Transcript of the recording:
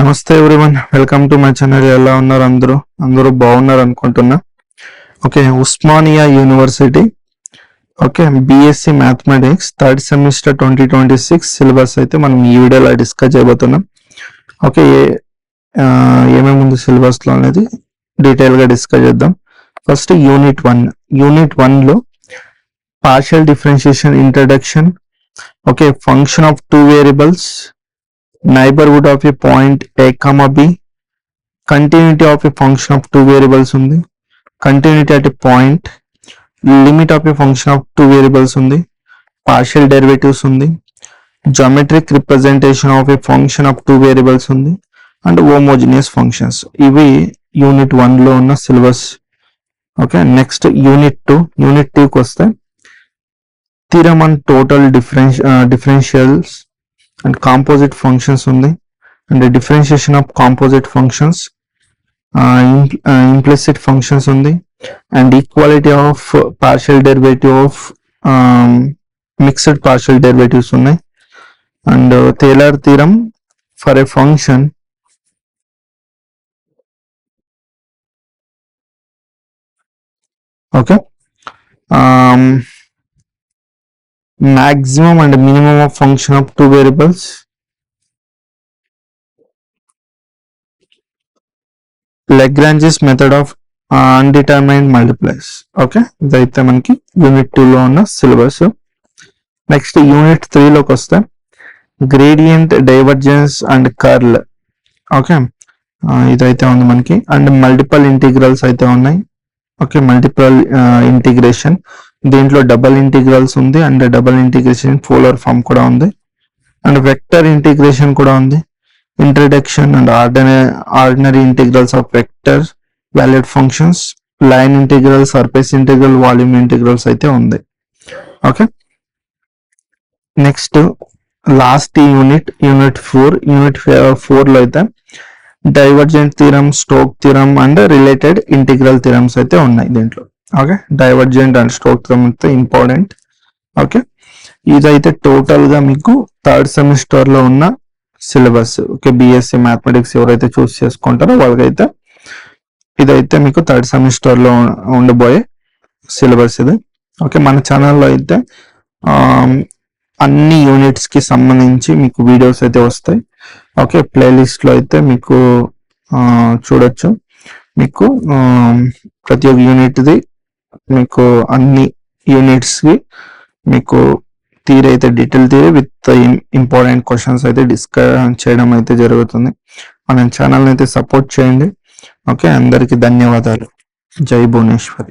నమస్తే everyone, welcome to my channel. ఎలా ఉన్నారు అందరూ బాగున్నారు అనుకుంటున్నా. Okay, Osmania university okay BSc mathematics third semester 2026 syllabus అయితే మనం ఈ వీడియోలో డిస్కస్ చేయబోతున్నాం. ఓకే, ఏమేమి ఉంది సిలబస్లో అనేది డీటెయిల్గా డిస్కస్ చేద్దాం. ఫస్ట్ యూనిట్ 1లో partial differentiation introduction, okay, function of two variables, neighborhood of a point a comma b, continuity of a function of two variables ఉంది, continuity at a point, limit of a function of two variables ఉంది, partial derivatives ఉంది, geometric representation of a function of two variables ఉంది, and homogeneous functions. ఇవి unit 1లో ఉన్న syllabus. Okay, next unit 2కి వస్తే theorem and total differentials and composite functions ఉంది, and the differentiation of composite functions, implicit functions ఉంది, and equality of partial derivative of mixed partial derivatives ఉన్నాయి, and Taylor theorem for a function, okay, maximum and minimum of function of two variables, Lagrange's method of undetermined multipliers. Okay, ఇదైతే మనకి unit 2లో ఉన్న syllabus. Next unit 3లోకి వస్తే gradient, divergence and curl. Okay, ఇదైతే ఉంది మనకి, అండ్ మల్టిపల్ ఇంటిగ్రల్స్ అయితే ఉన్నాయి. ఓకే, మల్టిపల్ ఇంటిగ్రేషన్, దీంట్లో డబల్ ఇంటిగ్రల్స్ ఉంది, and double integration polar form కూడా ఉంది, అండ్ వెక్టర్ ఇంటిగ్రేషన్ కూడా ఉంది, introduction and ordinary integrals of vector valued functions, line integral, surface integral, volume integrals అయితే ఉంది. ఓకే, నెక్స్ట్ లాస్ట్ యూనిట్ 4లో అయితే divergent theorem, Stoke theorem and related integral theorems అయితే ఉన్నాయి దీంట్లో. Okay, divergent and stroke theorem అయితే important. Okay, ఇదైతే total గా మీకు థర్డ్ సెమిస్టర్ లో ఉన్న సిలబస్. ఓకే, బిఎస్సి మ్యాథమెటిక్స్ ఎవరైతే చూస్ చేసుకుంటారో వాళ్ళకైతే ఇదైతే మీకు థర్డ్ సెమిస్టర్ లో ఉండబోయే సిలబస్ ఇది. ఓకే, మన ఛానల్లో అయితే అన్ని యూనిట్స్ కి సంబంధించి మీకు వీడియోస్ అయితే వస్తాయి. ఓకే, ప్లేలిస్ట్ లో అయితే మీకు చూడొచ్చు. మీకు ప్రతి ఒక్క యూనిట్ది మీకు అన్ని యూనిట్స్ కి మీకు అయితే డీటెయిల్ విత్ ఇంపార్టెంట్ క్వశ్చన్స్ అయితే డిస్కస్ చేయడం అయితే జరుగుతుంది. మన ఛానల్ అయితే సపోర్ట్ చేయండి. ఓకే, అందరికీ ధన్యవాదాలు. జై భువనేశ్వరి.